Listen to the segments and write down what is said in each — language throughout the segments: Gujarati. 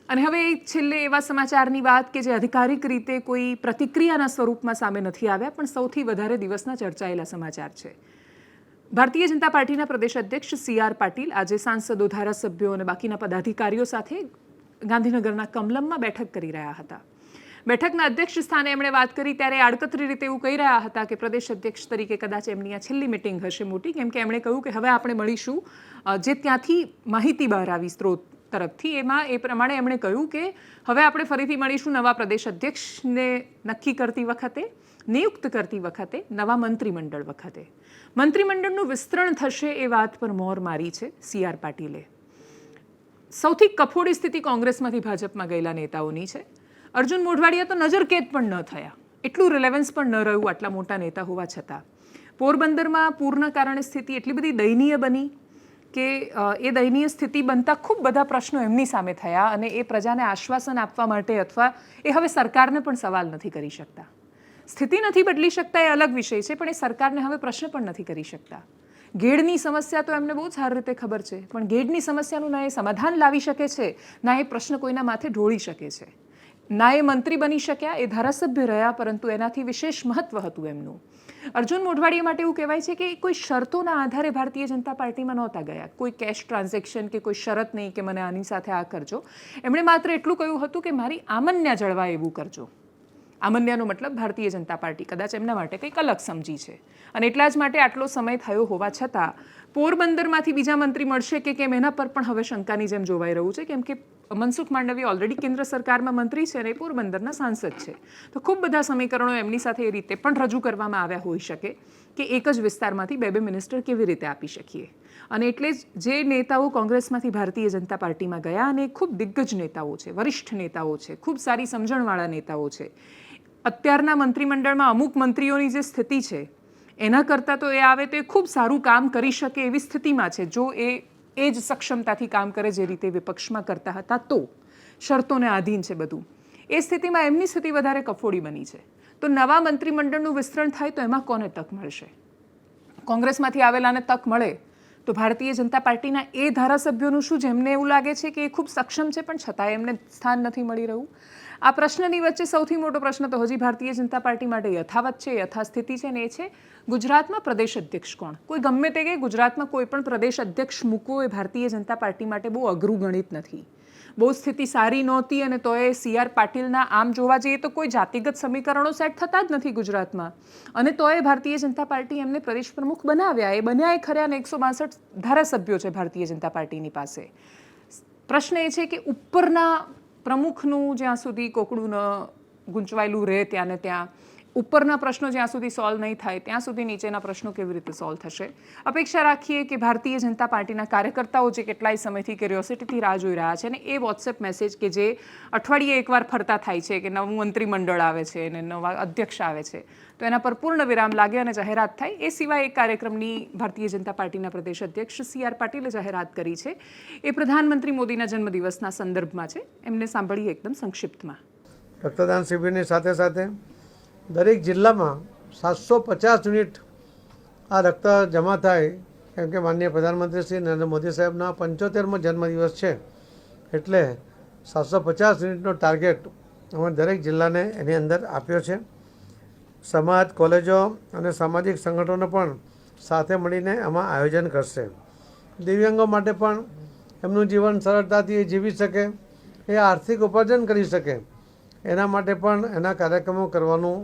અને હવે છેલ્લે એવા સમાચારની વાત કે જે આધિકારિક રીતે કોઈ પ્રતિક્રિયાના સ્વરૂપમાં સામે નથી આવ્યા, પણ સૌથી વધારે દિવસના ચર્ચાયેલા સમાચાર છે. ભારતીય જનતા પાર્ટીના પ્રદેશ અધ્યક્ષ CR પાટીલ આજે સાંસદો, ધારાસભ્યો અને બાકીના પદાધિકારીઓ સાથે ગાંધીનગરના કમલમમાં બેઠક કરી રહ્યા હતા. બેઠકના અધ્યક્ષ સ્થાને એમણે વાત કરી ત્યારે આડકતરી રીતે એવું કહી રહ્યા હતા કે પ્રદેશ અધ્યક્ષ તરીકે કદાચ એમની આ છેલ્લી મિટિંગ હશે મોટી, કેમ કે એમણે કહ્યું કે હવે આપણે મળીશું. જે ત્યાંથી માહિતી બહાર આવી સ્ત્રોત તરફથી, એમાં એ પ્રમાણે એમણે કહ્યું કે હવે આપણે ફરીથી મળીશું નવા પ્રદેશ અધ્યક્ષને નક્કી કરતી વખતે, નિયુક્ત કરતી વખતે, નવા મંત્રીમંડળ વખતે. મંત્રીમંડળનું વિસ્તરણ થશે એ વાત પર મોર મારી છે CR પાટીલે. સૌથી કફોડી સ્થિતિ કોંગ્રેસમાંથી ભાજપમાં ગયેલા નેતાઓની છે. અર્જુન મોઢવાડિયા તો નજરકેદ પણ ન થયા, એટલું રિલેવન્સ પણ ન રહ્યું આટલા મોટા નેતા હોવા છતાં. પોરબંદરમાં પૂરના કારણે સ્થિતિ એટલી બધી દયનીય બની કે એ દયનીય સ્થિતિ બનતા ખૂબ બધા પ્રશ્નો એમની સામે થયા અને એ પ્રજાને આશ્વાસન આપવા માટે અથવા એ હવે સરકારને પણ સવાલ નથી કરી શકતા. સ્થિતિ નથી બદલી શકતા એ અલગ વિષય છે, પણ એ સરકારને હવે પ્રશ્ન પણ નથી કરી શકતા. ગેડની સમસ્યા તો એમને બહુ સારી રીતે ખબર છે, પણ ગેડની સમસ્યાનું ના એ સમાધાન લાવી શકે છે, ના એ પ્રશ્ન કોઈના માથે ઢોળી શકે છે. ના એ મંત્રી બની શક્યા, એ ધારાસભ્ય રહ્યા, પરંતુ એનાથી વિશેષ મહત્વ હતું એમનું. અર્જુન મોઢવાડિયા માટે એવું કહેવાય છે કે કોઈ શરતોના આધારે ભારતીય જનતા પાર્ટીમાં નહોતા ગયા. કોઈ કેશ ટ્રાન્ઝેક્શન કે કોઈ શરત નહીં કે મને આની સાથે આ કરજો. એમણે માત્ર એટલું કહ્યું હતું કે મારી આમન્યા જળવાય એવું કરજો. આમન્યાનો મતલબ ભારતીય જનતા પાર્ટી કદાચ એમના માટે કંઈક અલગ સમજી છે. અને એટલા જ માટે આટલો સમય થયો હોવા છતાં પોરબંદરમાંથી બીજા મંત્રી મળશે કે કેમ એના પર પણ હવે શંકાની જેમ જોવાઈ રહ્યું છે, કેમ કે મનસુખ માંડવીયા ઓલરેડી કેન્દ્ર સરકારમાં મંત્રી છે અને પોરબંદરના સાંસદ છે. તો ખૂબ બધા સમીકરણો એમની સાથે એ રીતે પણ રજૂ કરવામાં આવ્યા હોઈ શકે કે એક જ વિસ્તારમાંથી બે મિનિસ્ટર કેવી રીતે આપી શકીએ. અને એટલે જ જે નેતાઓ કોંગ્રેસમાંથી ભારતીય જનતા પાર્ટીમાં ગયા, અને ખૂબ દિગ્ગજ નેતાઓ છે, વરિષ્ઠ નેતાઓ છે, ખૂબ સારી સમજણવાળા નેતાઓ છે. અત્યારના મંત્રીમંડળમાં અમુક મંત્રીઓની જે સ્થિતિ છે એના કરતાં તો એ આવે તો એ ખૂબ સારું કામ કરી શકે એવી સ્થિતિમાં છે, જો એ જ સક્ષમતાથી કામ કરે જે રીતે વિપક્ષમાં કરતા હતા. તો શરતોને આધીન છે બધું. એ સ્થિતિમાં એમની સ્થિતિ વધારે કફોડી બની છે. તો નવા મંત્રીમંડળનું વિસ્તરણ થાય તો એમાં કોને તક મળશે? કોંગ્રેસમાંથી આવેલાને તક મળે તો ભારતીય જનતા પાર્ટીના એ ધારાસભ્યોનું શું, જેમને એવું લાગે છે કે એ ખૂબ સક્ષમ છે પણ છતાંય એમને સ્થાન નથી મળી રહ્યું? આ પ્રશ્નની વચ્ચે સૌથી મોટો પ્રશ્ન તો હજી ભારતીય જનતા પાર્ટી માટે યથાવત છે, યથાસ્થિતિ છે, ને એ છે ગુજરાતમાં પ્રદેશ અધ્યક્ષ કોણ. કોઈ ગમે તે કે ગુજરાતમાં કોઈ પણ પ્રદેશ અધ્યક્ષ મૂકવો એ ભારતીય જનતા પાર્ટી માટે બહુ અઘરું ગણિત નથી. બહુ સ્થિતિ સારી નહોતી અને તોય CR પાટીલના આમ જોવા જઈએ તો કોઈ જાતિગત સમીકરણો સેટ થતા જ નથી ગુજરાતમાં, અને તોય ભારતીય જનતા પાર્ટી એમને પ્રદેશ પ્રમુખ બનાવ્યા. એ બન્યા એ ખરા, અને 162 ધારાસભ્યો છે ભારતીય જનતા પાર્ટીની પાસે. પ્રશ્ન એ છે કે ઉપરના પ્રમુખનું જ્યાં સુધી કોકડું ન ગૂંચવાયેલું રહે ત્યાં ને ત્યાં, ઉપરના પ્રશ્નો જ્યાં સુધી સોલ્વ નહીં થાય ત્યાં સુધી નીચેના પ્રશ્નો કેવી રીતે સોલ્વ થશે? અપેક્ષા રાખીએ કે ભારતીય જનતા પાર્ટીના કાર્યકર્તાઓ જે કેટલાય સમયથી ક્યુરિયોસિટીથી રાહ જોઈ રહ્યા છે, અને એ વોટ્સએપ મેસેજ કે જે અઠવાડિયે એકવાર ફરતા થાય છે કે નવું મંત્રીમંડળ આવે છે અને નવા અધ્યક્ષ આવે છે, તો એના પર પૂર્ણ વિરામ લાગે અને જાહેરાત થાય. એ સિવાય એક કાર્યક્રમની ભારતીય જનતા પાર્ટીના પ્રદેશ અધ્યક્ષ CR પાટીલે જાહેરાત કરી છે. એ પ્રધાનમંત્રી મોદીના જન્મદિવસના સંદર્ભમાં છે. એમને સાંભળીએ એકદમ સંક્ષિપ્તમાં. રક્તદાન શિબિરની સાથે સાથે દરેક જિલ્લામાં 750 યુનિટ આ રક્ત જમા થાય, કેમ કે માનનીય પ્રધાનમંત્રી શ્રી નરેન્દ્ર મોદી સાહેબના 75મો જન્મદિવસ છે, એટલે 750 યુનિટનો ટાર્ગેટ અમે દરેક જિલ્લાને એની અંદર આપ્યો છે. સમાજ, કોલેજો અને સામાજિક સંગઠનો પણ સાથે મળીને આમાં આયોજન કરશે. દિવ્યાંગો માટે પણ એમનું જીવન સરળતાથી જીવી શકે, એ આર્થિક ઉપાર્જન કરી શકે, એના માટે પણ એના કાર્યક્રમો કરવાનું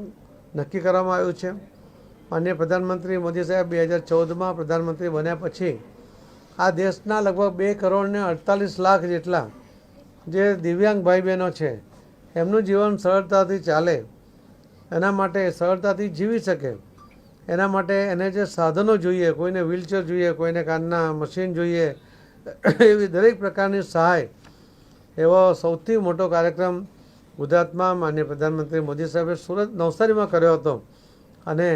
નક્કી કરવામાં આવ્યું છે. માનનીય પ્રધાનમંત્રી મોદી સાહેબ 2014માં પ્રધાનમંત્રી બન્યા પછી આ દેશના લગભગ 2,48,00,000 જેટલા જે દિવ્યાંગ ભાઈ બહેનો છે એમનું જીવન સરળતાથી ચાલે, એના માટે સરળતાથી જીવી શકે, એના માટે એને જે સાધનો જોઈએ, કોઈને વ્હીલચેર જોઈએ, કોઈને કાનના મશીન જોઈએ, એવી દરેક પ્રકારની સહાય, એવો સૌથી મોટો કાર્યક્રમ ગુજરાતમાં માનનીય પ્રધાનમંત્રી મોદી સાહેબે સુરત નવસારીમાં કર્યો હતો, અને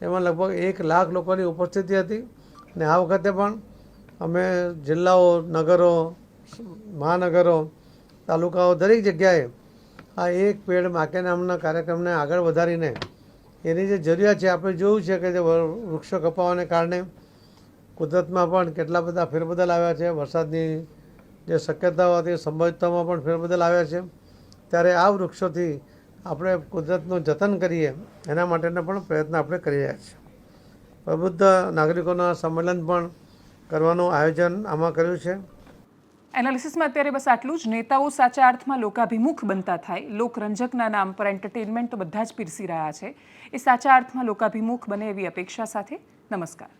એમાં લગભગ 1 લાખ લોકોની ઉપસ્થિતિ હતી. અને આ વખતે પણ અમે જિલ્લાઓ, નગરો, મહાનગરો, તાલુકાઓ દરેક જગ્યાએ આ એક પેડ માકે નામના કાર્યક્રમને આગળ વધારીને એની જે જરૂરિયાત છે, આપણે જોયું છે કે જે વૃક્ષો કપાવાને કારણે કુદરતમાં પણ કેટલા બધા ફેરબદલ આવ્યા છે. વરસાદની જે શક્યતાઓ હતી સંભવિતતામાં પણ ફેરબદલ આવ્યા છે, ત્યારે આ વૃક્ષોથી આપણે કુદરતનું જતન કરીએ એના માટેના પણ પ્રયત્ન આપણે કરી રહ્યા છીએ. પ્રબુદ્ધ નાગરિકોના સંમેલન પણ કરવાનું આયોજન આમાં કર્યું છે. એનાલિસિસમાં અત્યારે બસ આટલું જ. નેતાઓ સાચા અર્થમાં લોકાભિમુખ બનતા થાય, લોકરંજકના નામ પર એન્ટરટેનમેન્ટ તો બધા જ પીરસી રહ્યા છે, એ સાચા અર્થમાં લોકાભિમુખ બને એવી અપેક્ષા સાથે નમસ્કાર.